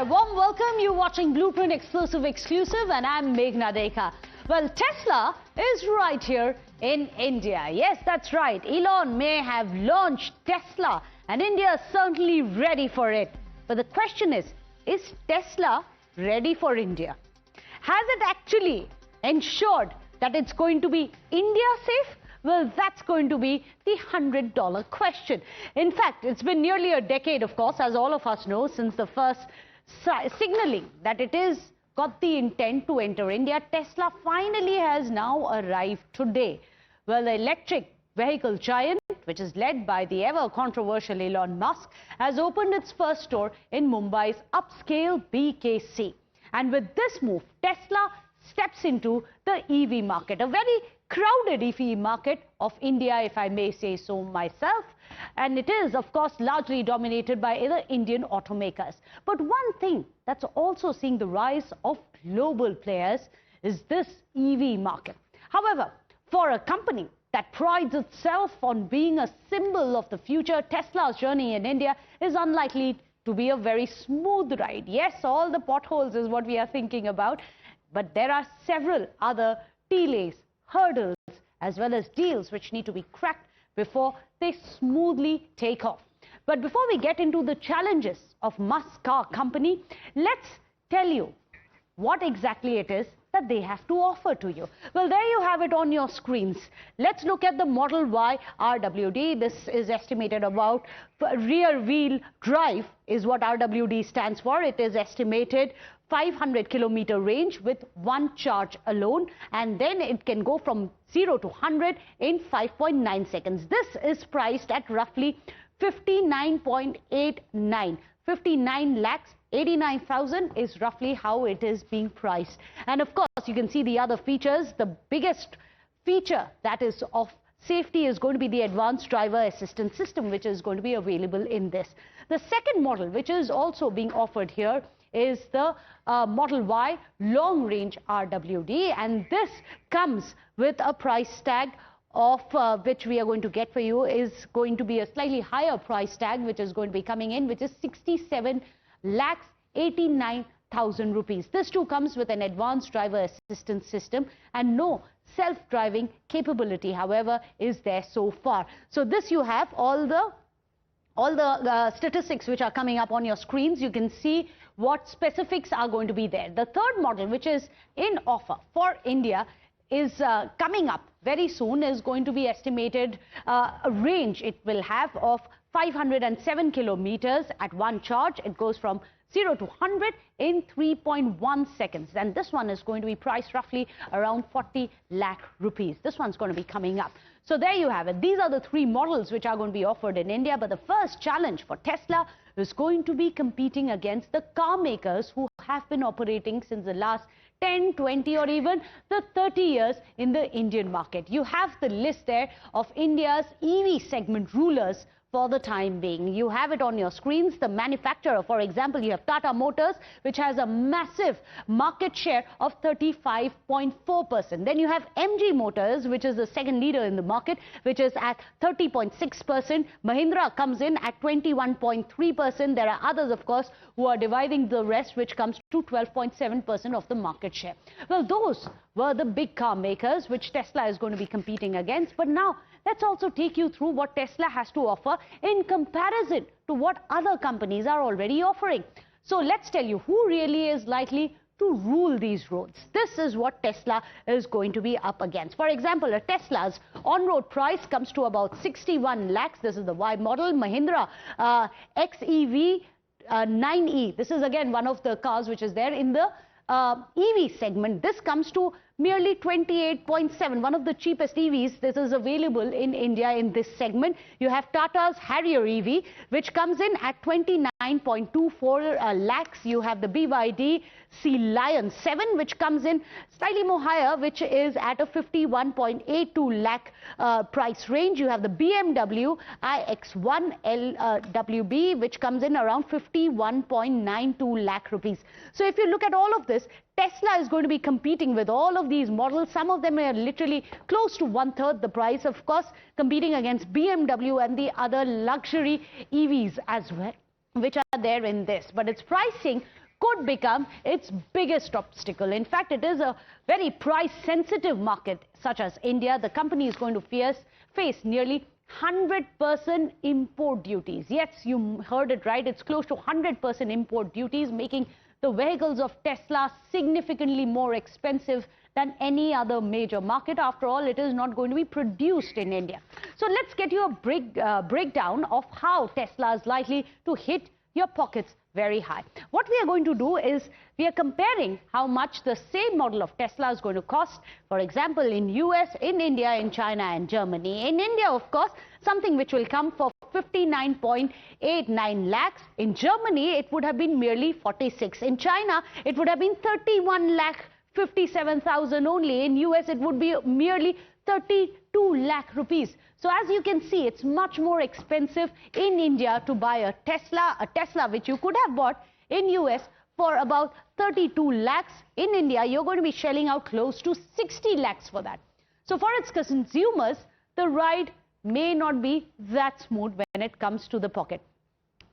there, warm welcome. You're watching Blueprint Exclusive and I'm Meghna Deka. Well, Tesla is right here in India. Yes, that's right. Elon may have launched Tesla and India is certainly ready for it. But the question is Tesla ready for India? Has it actually ensured that it's going to be India safe? Well, that's going to be the $100 question. In fact, it's been nearly a decade, of course, as all of us know, since the first signaling that it is got the intent to enter India. Tesla finally has now arrived today. Well, the electric vehicle giant, which is led by the ever-controversial Elon Musk, has opened its first store in Mumbai's upscale BKC. And with this move, Tesla steps into the EV market, a very crowded EV market of India, if I may say so myself. And it is, of course, largely dominated by the Indian automakers. But one thing that's also seeing the rise of global players is this EV market. However, for a company that prides itself on being a symbol of the future, Tesla's journey in India is unlikely to be a very smooth ride. Yes, all the potholes is what we are thinking about, but there are several other delays, hurdles, as well as deals which need to be cracked before they smoothly take off. But before we get into the challenges of Musk's car company, let's tell you what exactly it is that they have to offer to you. Well, there you have it on your screens. Let's look at the Model Y RWD. This is estimated about rear wheel drive is what RWD stands for. It is estimated 500-kilometer range with one charge alone, and then it can go from 0 to 100 in 5.9 seconds. This is priced at roughly 59.89. 59 lakhs 89,000 is roughly how it is being priced. And of course, you can see the other features. The biggest feature that is of safety is going to be the advanced driver assistance system, which is going to be available in this. The second model, which is also being offered here, is the Model Y long range RWD, and this comes with a price tag of which we are going to get for you is going to be a slightly higher price tag, which is going to be coming in, which is 67 lakhs 89,000 rupees. This too comes with an advanced driver assistance system, and no self-driving capability, however, is there so far. So this you have all the statistics which are coming up on your screens. You can see what specifics are going to be there. The third model, which is in offer for India, is coming up very soon, is going to be estimated a range it will have of 507 kilometers at one charge. It goes from 0 to 100 in 3.1 seconds. And this one is going to be priced roughly around 40 lakh rupees. This one's going to be coming up. So there you have it. These are the three models which are going to be offered in India. But the first challenge for Tesla is going to be competing against the car makers who have been operating since the last 10, 20 or even the 30 years in the Indian market. You have the list there of India's EV segment rulers for the time being. You have it on your screens. The manufacturer, for example, you have Tata Motors, which has a massive market share of 35.4%. Then you have MG Motors, which is the second leader in the market, which is at 30.6%. Mahindra comes in at 21.3%. There are others, of course, who are dividing the rest, which comes to 12.7% of the market share. Well, those were the big car makers which Tesla is going to be competing against. But now, let's also take you through what Tesla has to offer in comparison to what other companies are already offering. So let's tell you who really is likely to rule these roads. This is what Tesla is going to be up against. For example, a Tesla's on-road price comes to about 61 lakhs. This is the Y model. Mahindra XEV 9E. This is again one of the cars which is there in the EV segment. This comes to merely 28.7, one of the cheapest EVs. This is available in India in this segment. You have Tata's Harrier EV, which comes in at 29.24 lakhs. You have the BYD Sea Lion 7, which comes in slightly more higher, which is at a 51.82 lakh price range. You have the BMW iX1 LWB, which comes in around 51.92 lakh rupees. So if you look at all of this, Tesla is going to be competing with all of these models. Some of them are literally close to one-third the price, of course, competing against BMW and the other luxury EVs as well, which are there in this. But its pricing could become its biggest obstacle. In fact, it is a very price-sensitive market such as India. The company is going to face nearly 100% import duties. Yes, you heard it right. It's close to 100% import duties, making the vehicles of Tesla significantly more expensive than any other major market. After all, it is not going to be produced in India. So let's get you a breakdown of how Tesla is likely to hit your pockets very high. What we are going to do is we are comparing how much the same model of Tesla is going to cost, for example, in US, in India, in China and Germany. In India, of course, something which will come for 59.89 lakhs. In Germany, it would have been merely 46. In China, it would have been 31 lakh 57,000 only. In US, it would be merely 32 lakh rupees. So as you can see, it's much more expensive in India to buy a Tesla which you could have bought in US for about 32 lakhs. In India, you're going to be shelling out close to 60 lakhs for that. So for its consumers, the ride may not be that smooth when it comes to the pocket.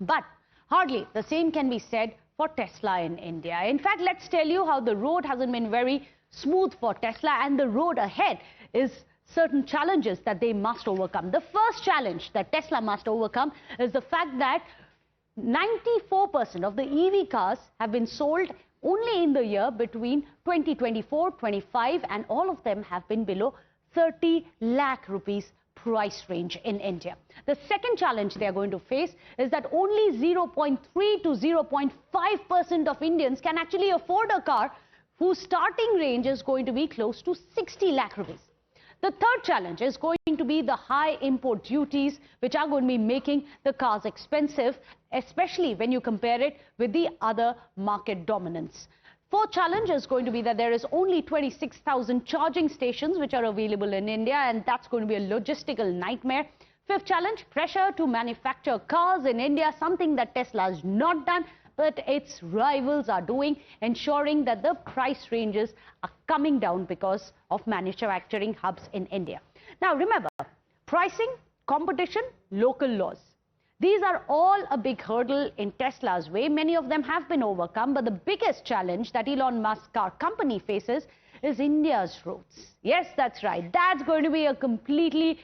But hardly the same can be said for Tesla in India. In fact, let's tell you how the road hasn't been very smooth for Tesla, and the road ahead is certain challenges that they must overcome. The first challenge that Tesla must overcome is the fact that 94% of the EV cars have been sold only in the year between 2024-25, and all of them have been below 30 lakh rupees price range in India. The second challenge they are going to face is that only 0.3 to 0.5% of Indians can actually afford a car whose starting range is going to be close to 60 lakh rupees. The third challenge is going to be the high import duties, which are going to be making the cars expensive, especially when you compare it with the other market dominants. Fourth challenge is going to be that there is only 26,000 charging stations which are available in India, and that's going to be a logistical nightmare. Fifth challenge, pressure to manufacture cars in India, something that Tesla has not done, but its rivals are doing, ensuring that the price ranges are coming down because of manufacturing hubs in India. Now remember, pricing, competition, local laws. These are all a big hurdle in Tesla's way. Many of them have been overcome, but the biggest challenge that Elon Musk car company faces is India's roads. Yes, that's right. That's going to be a completely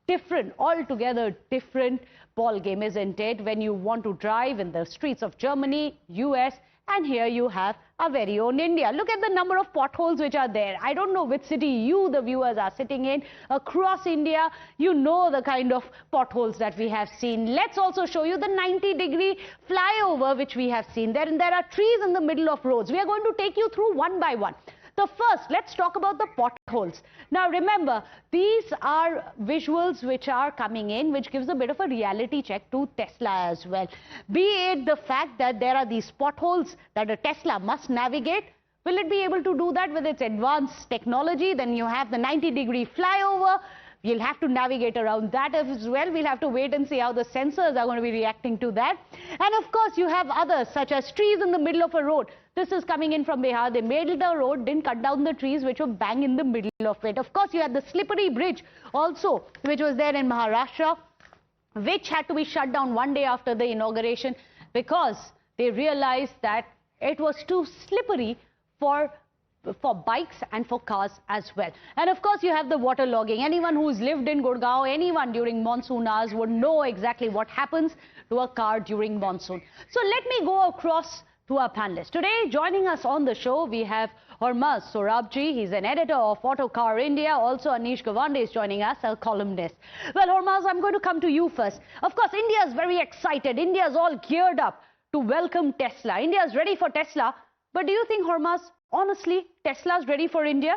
different, altogether different ball game, isn't it? When you want to drive in the streets of Germany, US, and here you have our very own India. Look at the number of potholes which are there. I don't know which city you, the viewers, are sitting in. Across India, you know the kind of potholes that we have seen. Let's also show you the 90-degree flyover which we have seen there. And there are trees in the middle of roads. We are going to take you through one by one. The first, let's talk about the potholes. Now remember, these are visuals which are coming in, which gives a bit of a reality check to Tesla as well. Be it the fact that there are these potholes that a Tesla must navigate. Will it be able to do that with its advanced technology? Then you have the 90-degree flyover. You'll have to navigate around that as well. We'll have to wait and see how the sensors are going to be reacting to that. And of course, you have others such as trees in the middle of a road. This is coming in from Bihar. They made the road, didn't cut down the trees which were bang in the middle of it. Of course, you had the slippery bridge also, which was there in Maharashtra, which had to be shut down one day after the inauguration because they realized that it was too slippery for bikes and for cars as well. And of course, you have the water logging. Anyone who's lived in Gurgaon, anyone during monsoon hours would know exactly what happens to a car during monsoon. So let me go across to our panelists. Today, joining us on the show, we have Hormaz Sorabji. He's an editor of Autocar India. Also, Anish Gawande is joining us, a columnist. Well, Hormaz, I'm going to come to you first. Of course, India is very excited. India is all geared up to welcome Tesla. India is ready for Tesla. But do you think, Hormaz, honestly, Tesla is ready for India?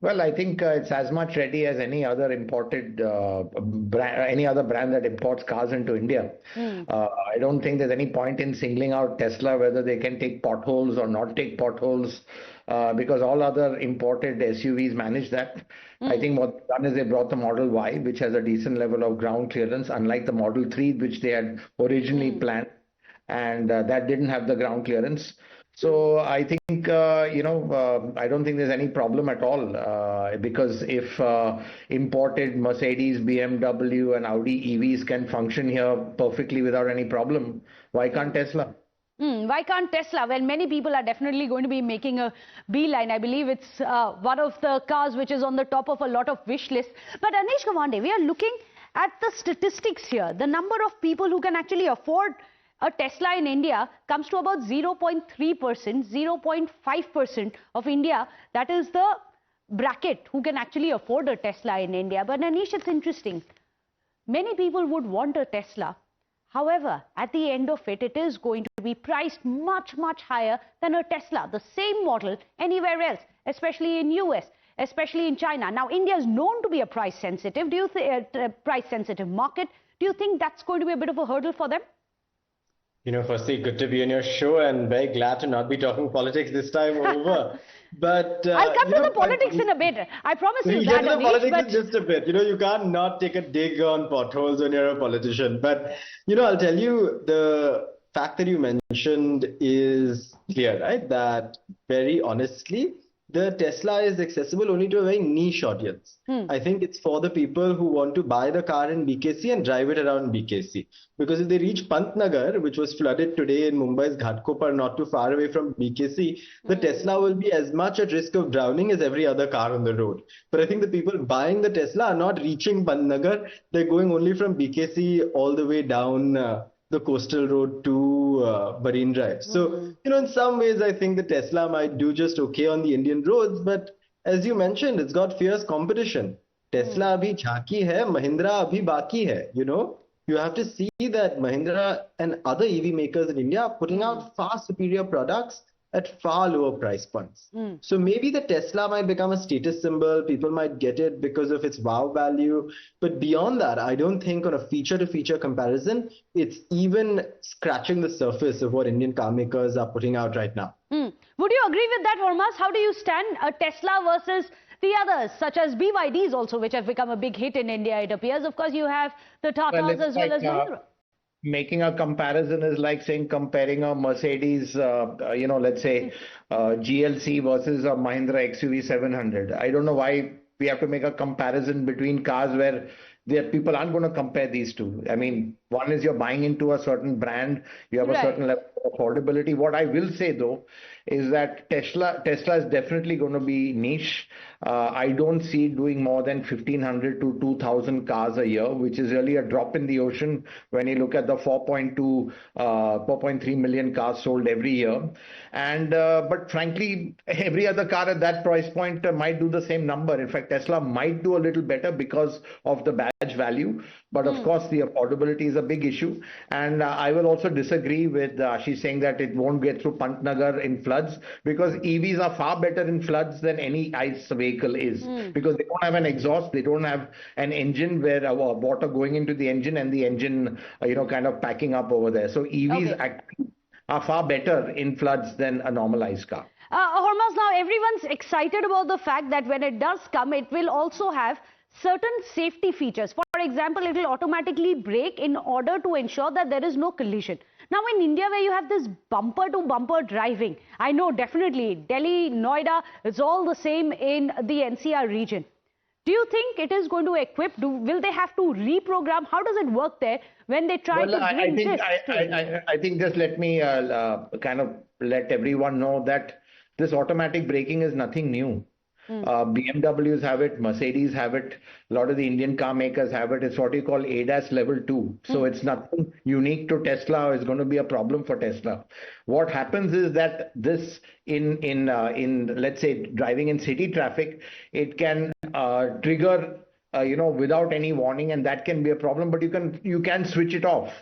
Well, I think it's as much ready as any other imported any other brand that imports cars into India. I don't think there's any point in singling out Tesla, whether they can take potholes or not take potholes, because all other imported SUVs manage that. I think what they've done is they brought the Model Y, which has a decent level of ground clearance, unlike the Model 3, which they had originally planned, and that didn't have the ground clearance. So I think, I don't think there's any problem at all, because if imported Mercedes, BMW and Audi EVs can function here perfectly without any problem, why can't Tesla? Why can't Tesla? Well, many people are definitely going to be making a beeline. I believe it's one of the cars which is on the top of a lot of wish lists. But Anish Gawande, we are looking at the statistics here. The number of people who can actually afford a Tesla in India comes to about 0.3%, 0.5% of India. That is the bracket who can actually afford a Tesla in India. But Anish, it's interesting. Many people would want a Tesla. However, at the end of it, it is going to be priced much, much higher than a Tesla, the same model anywhere else, especially in US, especially in China. Now, India is known to be a price-sensitive. Price-sensitive market. Do you think that's going to be a bit of a hurdle for them? Firstly, good to be on your show and very glad to not be talking politics this time over. But I'll come to the politics in a bit. I promise you that. The politics in just a bit. You can't not take a dig on potholes when you're a politician. But I'll tell you, the fact that you mentioned is clear, right? That very honestly, the Tesla is accessible only to a very niche audience. I think it's for the people who want to buy the car in BKC and drive it around BKC. Because if they reach Pantnagar, which was flooded today in Mumbai's Ghatkopar, not too far away from BKC, the Tesla will be as much at risk of drowning as every other car on the road. But I think the people buying the Tesla are not reaching Pantnagar. They're going only from BKC all the way down the coastal road to Marine Drive. So, in some ways, I think the Tesla might do just okay on the Indian roads. But as you mentioned, it's got fierce competition. Tesla abhi jhaki hai, Mahindra abhi baki hai. You have to see that Mahindra and other EV makers in India are putting out far superior products at far lower price points. So maybe the Tesla might become a status symbol. People might get it because of its wow value. But beyond that, I don't think on a feature-to-feature comparison, it's even scratching the surface of what Indian car makers are putting out right now. Would you agree with that, Hormaz? How do you stand a Tesla versus the others, such as BYDs also, which have become a big hit in India, it appears? Of course, you have the Tatas as well as Mahindra. Making a comparison is like saying comparing a Mercedes, let's say GLC versus a Mahindra XUV 700. I don't know why we have to make a comparison between cars where people aren't going to compare these two. I mean, one is you're buying into a certain brand, you have a certain level of affordability. What I will say though is that Tesla is definitely going to be niche. I don't see it doing more than 1,500 to 2,000 cars a year, which is really a drop in the ocean when you look at the 4.3 million cars sold every year. And but frankly, every other car at that price point might do the same number. In fact, Tesla might do a little better because of the badge value. But of course, the affordability is a big issue. And I will also disagree with Ashish saying that it won't get through Pantnagar in floods, because EVs are far better in floods than any ICE vehicle is, because they don't have an exhaust, they don't have an engine where water going into the engine and the engine, kind of packing up over there. So EVs actually are far better in floods than a normal ICE car. Hormaz, now everyone's excited about the fact that when it does come, it will also have certain safety features. For example, it will automatically brake in order to ensure that there is no collision. Now in India, where you have this bumper-to-bumper driving, I know definitely Delhi, Noida, it's all the same in the NCR region. Do you think it is going to equip? Will they have to reprogram? How does it work there when they try to bring this? I think just let me kind of let everyone know that this automatic braking is nothing new. BMWs have it, Mercedes have it, a lot of the Indian car makers have it. It's what you call ADAS level 2. So it's nothing unique to Tesla or it's going to be a problem for Tesla. What happens is that this in let's say driving in city traffic, it can trigger without any warning, and that can be a problem, but you can switch it off.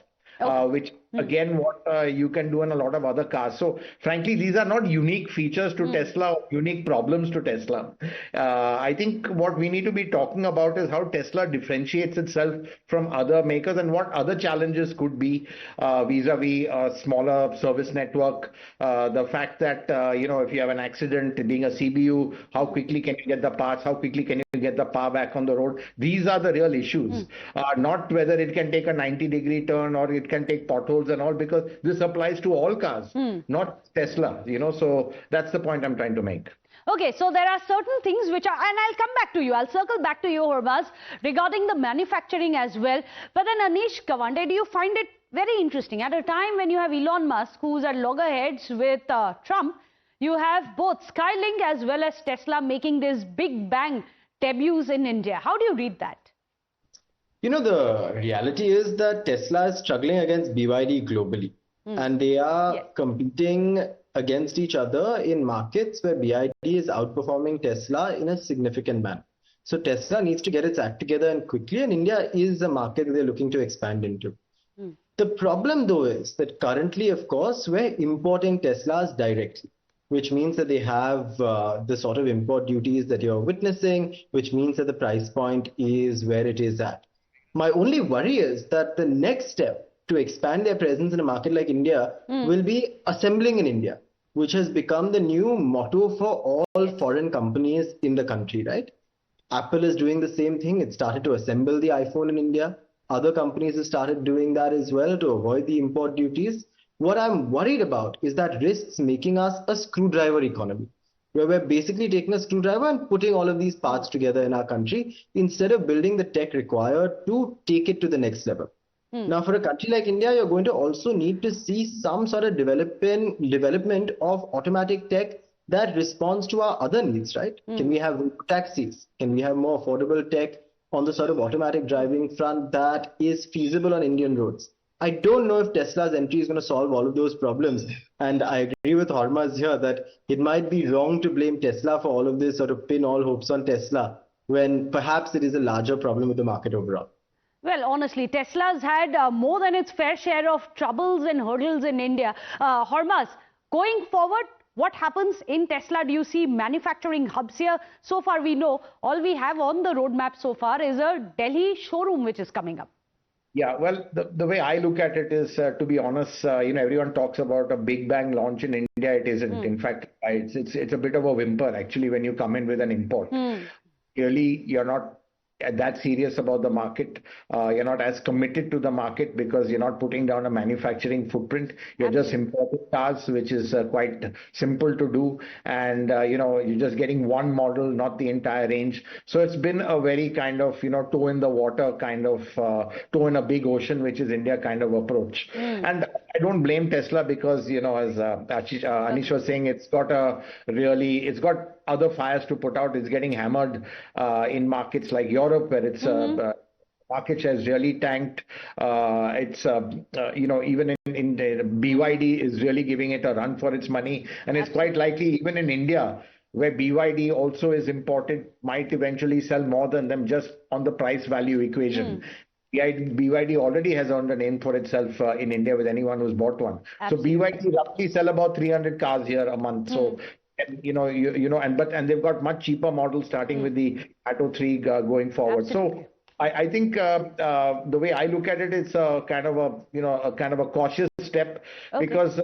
Which again what you can do in a lot of other cars. So frankly, these are not unique features to Tesla or unique problems to Tesla. I think what we need to be talking about is how Tesla differentiates itself from other makers and what other challenges could be vis-a-vis a smaller service network. The fact that if you have an accident, being a CBU, how quickly can you get the parts, how quickly can you get the power back on the road. These are the real issues, not whether it can take a 90-degree turn or it can take potholes and all, because this applies to all cars, not Tesla, so that's the point I'm trying to make. Okay, so there are certain things which are, and I'll come back to you, I'll circle back to you, Hormaz, regarding the manufacturing as well. But then Anish Gawande, do you find it very interesting. At a time when you have Elon Musk, who's at loggerheads with Trump, you have both Skylink as well as Tesla making this big bang debuts in India. How do you read that? You know, the reality is that Tesla is struggling against BYD globally. And they are competing against each other in markets where BYD is outperforming Tesla in a significant manner. So Tesla needs to get its act together and quickly, and India is a market they're looking to expand into. The problem, though, is that currently, of course, we're importing Teslas directly, which means that they have the sort of import duties that you're witnessing, which means that the price point is where it is at. My only worry is that the next step to expand their presence in a market like India will be assembling in India, which has become the new motto for all foreign companies in the country, right? Apple is doing the same thing. It started to assemble the iPhone in India. Other companies have started doing that as well to avoid the import duties. What I'm worried about is that risks making us a screwdriver economy, where we're basically taking a screwdriver and putting all of these parts together in our country instead of building the tech required to take it to the next level. Now, for a country like India, you're going to also need to see some sort of development of automatic tech that responds to our other needs, right? Can we have taxis? Can we have more affordable tech on the sort of automatic driving front that is feasible on Indian roads? I don't know if Tesla's entry is going to solve all of those problems. And I agree with Hormaz here that it might be wrong to blame Tesla for all of this, sort of pin all hopes on Tesla, when perhaps it is a larger problem with the market overall. Well, honestly, Tesla's had more than its fair share of troubles and hurdles in India. Hormaz, going forward, what happens in Tesla? Do you see manufacturing hubs here? So far, we know all we have on the roadmap so far is a Delhi showroom which is coming up. Yeah, well, the way I look at it is, to be honest, everyone talks about a big bang launch in India. It isn't. In fact, it's a bit of a whimper, actually, when you come in with an import. Clearly, you're not that serious about the market. You're not as committed to the market because you're not putting down a manufacturing footprint. You're just importing cars, which is quite simple to do. And, you're just getting one model, not the entire range. So it's been a very kind of, toe in the water kind of, toe in a big ocean, which is India kind of approach. And I don't blame Tesla because, as Anish was saying, it's got other fires to put out. It's getting hammered in markets like Europe, where its market share has really tanked. Even in the BYD is really giving it a run for its money. And it's quite likely even in India, where BYD also is imported, might eventually sell more than them just on the price value equation. BYD already has earned a name for itself in India with anyone who's bought one. Absolutely. So BYD roughly sell about 300 cars here a month. So, and they've got much cheaper models starting with the Atto 3 going forward. Absolutely. So I think the way I look at it, it's a kind of a cautious step because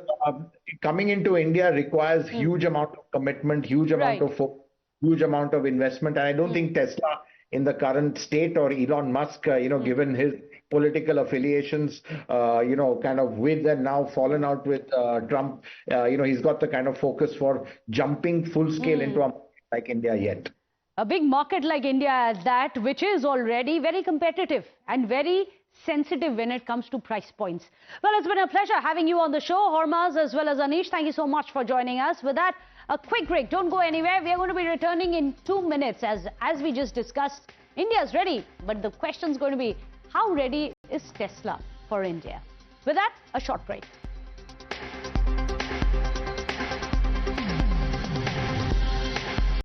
coming into India requires huge amount of commitment, huge amount of focus, huge amount of investment. And I don't think Tesla in the current state or Elon Musk, given his political affiliations, kind of with and now fallen out with Trump, he's got the kind of focus for jumping full scale into a market like India yet. A big market like India as that, which is already very competitive and very sensitive when it comes to price points. Well, it's been a pleasure having you on the show, Hormaz, as well as Anish. Thank you so much for joining us. With that, a quick break. Don't go anywhere. We are going to be returning in 2 minutes. As we just discussed, India is ready. But the question is going to be, how ready is Tesla for India? With that, a short break.